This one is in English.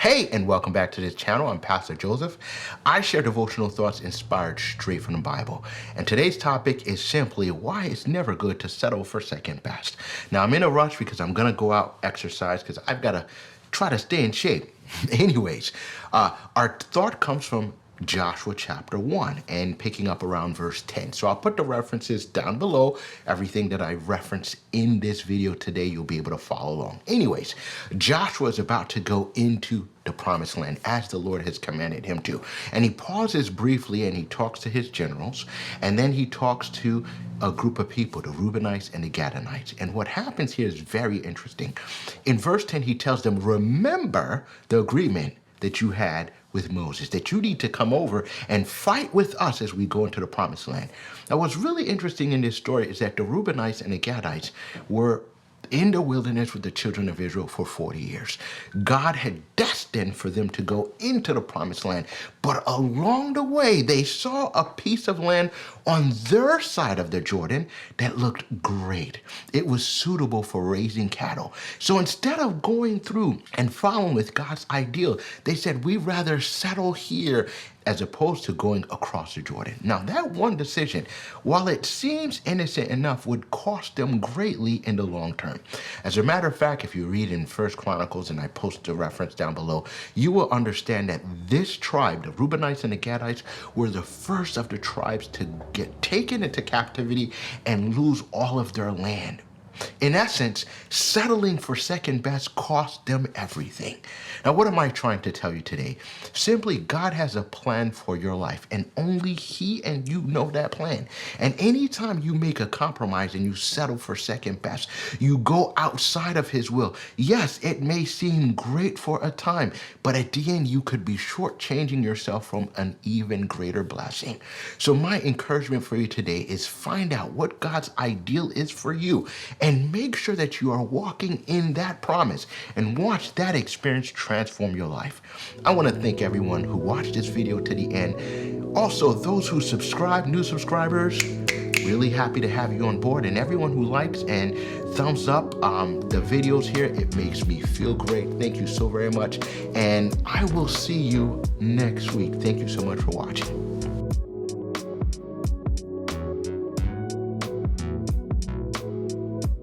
Hey, and welcome back to this channel. I'm Pastor Joseph. I share devotional thoughts inspired straight from the Bible. And today's topic is simply why it's never good to settle for second best. Now, I'm in a rush because I'm going to go out exercise because I've got to try to stay in shape. Anyways, our thought comes from Joshua chapter 1 and picking up around verse 10. So I'll put the references down below. Everything that I reference in this video today, you'll be able to follow along. Anyways, Joshua is about to go into the promised land as the Lord has commanded him to. And he pauses briefly and he talks to his generals, and then he talks to a group of people, the Reubenites and the Gadites. And what happens here is very interesting. In verse 10, he tells them, remember the agreement that you had with Moses, that you need to come over and fight with us as we go into the promised land. Now, what's really interesting in this story is that the Reubenites and the Gadites were in the wilderness with the children of Israel for 40 years. God had destined for them to go into the promised land, but along the way, they saw a piece of land on their side of the Jordan that looked great. It was suitable for raising cattle. So instead of going through and following with God's ideal, they said, we'd rather settle here as opposed to going across the Jordan. Now, that one decision, while it seems innocent enough, would cost them greatly in the long term. As a matter of fact, if you read in 1 Chronicles, and I post the reference down below, you will understand that this tribe, the Reubenites and the Gadites, were the first of the tribes to get taken into captivity and lose all of their land. In essence, settling for second best cost them everything. Now, what am I trying to tell you today? Simply, God has a plan for your life, and only He and you know that plan. And anytime you make a compromise and you settle for second best, you go outside of His will. Yes, it may seem great for a time, but at the end, you could be shortchanging yourself from an even greater blessing. So my encouragement for you today is find out what God's ideal is for you, and make sure that you are walking in that promise and watch that experience transform your life. I want to thank everyone who watched this video to the end. Also, those who subscribe, new subscribers, really happy to have you on board. And everyone who likes and thumbs up the videos here, it makes me feel great. Thank you so very much. And I will see you next week. Thank you so much for watching.